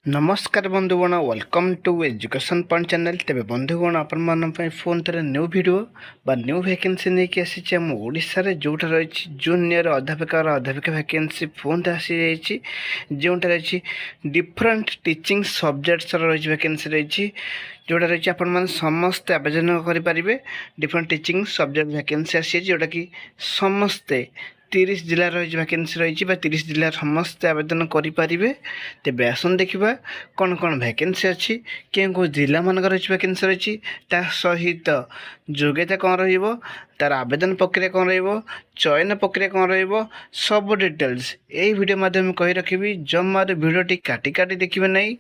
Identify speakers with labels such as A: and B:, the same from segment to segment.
A: नमस्कार बंधुगण welcome to education point channel. तेरे बंधुगण आपण फोन थे न्यू वीडियो बा न्यू वैकेंसी नहीं कि आसी आम ओडिशा रे जोटा रही जूनियर अध्यापिका और अध्यापिका वैकेंसी फोन थे आसी जाइए जोटा रही डिफरेंट टीचिंग सब्जेक्ट्स रही वैकेंसी रही जोटा रही आपण समस्ते आवेदन करेंगे। डिफरेंट टीचिंग सब्जेक्ट वैकेंसी आसी जोटा कि समस्ते 30 जिला रही वैकेंसी रही 30 जिला समस्ते आवेदन करेंगे। तेज आसन देखा कौन कौन वैकेंसी अच्छी क्यों जिला मान रही वैकेंसी रही सहित योग्यता कौन तार आवेदन प्रक्रिया कौन चयन प्रक्रिया कौन सब डिटेल्स यही वीडियो माध्यम कही रखी। जमार भिडटी काटी काटी देखिए नहीं,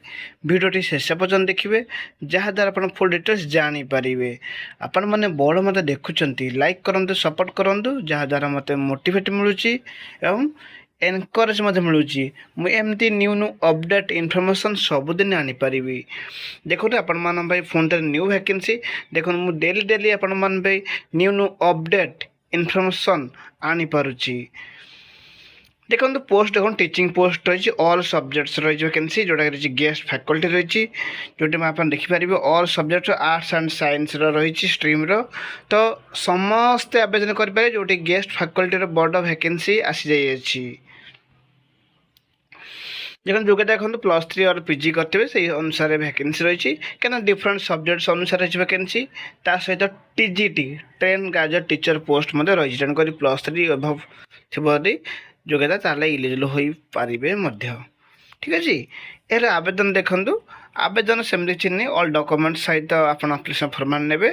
A: भिडटी शेष पर्यटन देखिए जहाद्वारा आप फुल डिटेल्स जानीपारे। आपण मैंने बड़ मत देखुंत लाइक करूँ सपोर्ट करूँ जहाद्वारा मत मोटिवेट मिलूँ एवं एनकरेज मिलूँ। मुझे न्यू न्यू अपडेट इनफर्मेशन सबुदिन आनीपारि। देखो आपण मान फोन थे न्यू वैकेंसी देखो मुझे डेली डेली आपण मान न्यू न्यू अपडेट इनफर्मेशन आनीपारुची। देखो पोस्ट देखो टीचिंग पोस्ट रही ऑल सब्जेक्ट्स रही वैकेंसी जोटा रही गेस्ट फैकल्टी रही जोटी आप देखिपारे all subject arts and science रही स्ट्रीम तो समस्ते आवेदन करेंगे जोटी गेस्ट फैकल्टी बड़ वैकेंसी आसी जाइए। देखो जो देखो +3 और पीजी करते से अनुसार वैकेंसी रही क्या डिफरेंट सब्जेक्ट्स अनुसार रही वैकेंसी सहित TGT train graduate teacher post रही तेणुक +3 अभव थी योग्यता ताले इलिजिबल हो पारे। ठीक अच्छे यार आवेदन देखूँ आवेदन सेमती चिन्ह ऑल डॉक्यूमेंट्स सहित आप एप्लिकेशन फॉर्मेट नेबे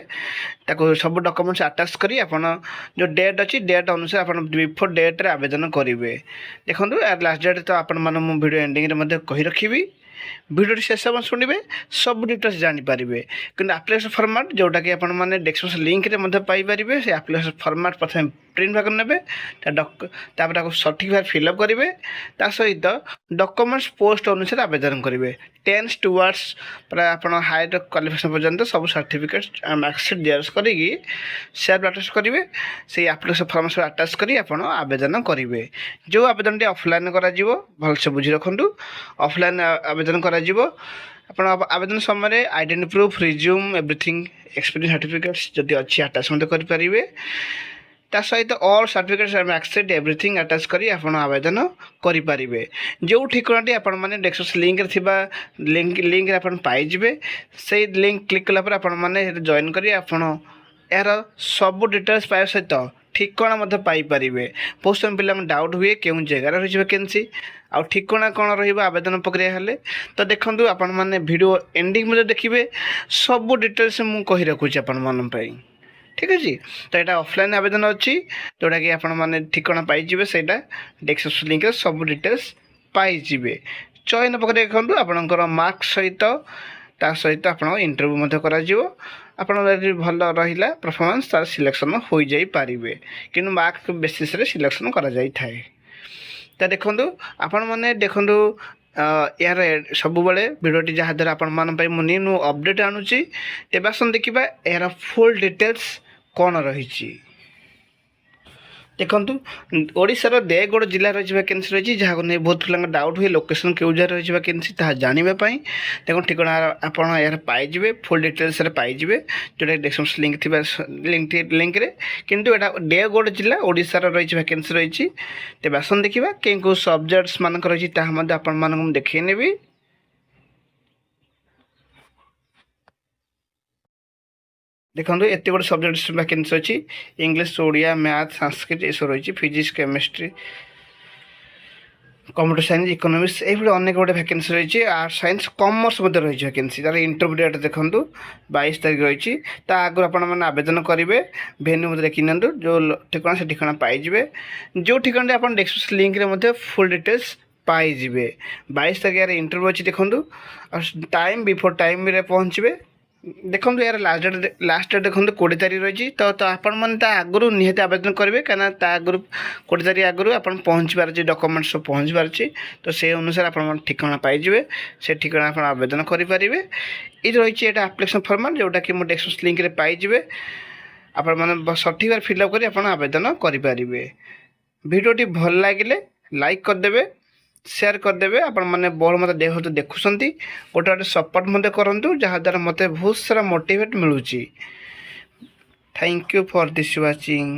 A: सब डॉक्यूमेंट्स अटैच करी आपण जो डेट अच्छी डेट अनुसार आप बिफोर डेट रे आवेदन करेंगे। देखो यार लास्ट डेट तो आपण मैं वीडियो एंडिंग रे कही रखी वीडियो शेष शुणे सब डिटेल्स जानीपारे कि आप्लिकेशन फॉर्मेट जोटा कि आपने डिस्क्रिप्शन लिंक रे पाइपर से आप्लिकेशन फॉर्मेट प्रथम प्रिंट भाग ने सठिक भाव फिलअप करेंगे सहित डॉक्यूमेंट्स पोस्ट अनुसार आवेदन करेंगे 10 टुवर्ड्स प्राय आप हायर क्वालिफिकेशन पर्यंत सब सर्टिफिकेट मार्कशीट जेरक्स करी सेल्फ अटैच करेंगे से आप्लिकेशन फॉर्म सब अटैच करी आप आवेदन करेंगे। जो आवेदन ऑफलाइन भलसे बुझी रखु ऑफलाइन आवेदन कर आवेदन समय identity proof resume everything experience certificates जदि अच्छी अटैचमेंट करेंगे सहित all certificate marksheet everything attach करी आपण आवेदन करेंगे। जो ठिकाना आपण मैंने डिस्क्रिप्शन लिंक लिंक आपण पाइबे से लिंक क्लिक कला आपण जॉइन करी आपण यार सब डिटेल्स पाइबा सहित ठिकाना पाइपर। बहुत समय पिला डाउट हुए क्यों जगह रही वैकेंसी आ ठिकाना कौन रवेदन प्रक्रिया हेले तो देखो आपण मैंने वीडियो एंडिंग में देखिए सब डिटेल्स मुझे कही रखुच्छी आपण ठीक अच्छे। तो यहाँ ऑफलाइन आवेदन अच्छी जोटा कि आपने ठिकाना पाइबे से डिस्क्रिप्शन लिंक सब डिटेल्स पाइबे। चयन प्रक्रिया देखो आपंकर मार्क्स सहित सहित आप इंटरव्यू भल रहा परफॉर्मेंस तार सिलेक्शन हो जाइए कि मार्क बेसिस रे सिलेक्शन करा जाई थाए। तो देखो आपण मैंने देखो यार सब बड़े भिडटी जहाद्वारा आपण न्यू न्यू अपडेट आणुची तेज आसन देखा यार फुल डिटेल्स कौन रही। देखो ओडिशार देवगढ़ जिला रही वैकेंसी रही जहाँ नहीं बहुत पिला डाउट हुए लोकेशन क्यों जगह रही वैकेंसी जानापी देखो ठिकाना आप यार पाइबे फुल डिटेल्स पाइबे जोटा डिस्क्रिप्शन लिंक थी लिंक रे किंतु यहाँ देवगढ़ जिला ओडिशार रही वैकेंसी रही तेज आसन देखा कौन सब्जेक्ट्स मानक रही आपण देखी नेबी। देखो एत गोटे सब्जेक्ट वैकेंसी अच्छी इंग्लीश ओडिया मैथ संस्कृत ये सब रही physics chemistry computer science economics ये अनेक गोटे वैकेंसी रही आर्ट्स साइंस कॉमर्स रही वैकेंसी तार इंटरव्यू डेट देखो 22 तारीख रही आगुरी आप आवेदन करेंगे भेन्यू देखी नि जो ठिकाना से ठिकाना पाइबे जो ठिकाना आप डिस्क्रिप्शन लिंक रे फुल डिटेल्स पाइबे। 22 तारीख यार इंटरव्यू अच्छी देखो टाइम बिफोर टाइम पहुँचे। देखो यार लास्ट डेट देखो 20 तारीख रही तो आपण मैंने आगुरी निहत आवेदन करेंगे कहीं आगुरी 20 तारीख आगुरी आप पहुँच पारे डॉक्यूमेंट्स सब पहुँच पारे तो से अनुसार आप ठिकाना पाइबे से ठिकाना आप आवेदन करेंगे। ये रही है आप्लिकेशन फॉर्मेट जोटा कि मुझे डिस्क्रिप्शन लिंक रे पाइबे आप सठिक भाव फिलअप कर आवेदन करेंगे। वीडियोटी भल लगे लाइक करदे ସେୟାର କରିଦେବେ। ଆପଣମାନେ ବହୁତ ମୋତେ ଯେହେତୁ ଦେଖୁଛନ୍ତି ଗୋଟେ ଗୋଟେ ସପୋର୍ଟ ମୋତେ କରନ୍ତୁ, ଯାହାଦ୍ୱାରା ମୋତେ ବହୁତ ସାରା ମୋଟିଭେଟ୍ ମିଳୁଛି। Thank you for this watching.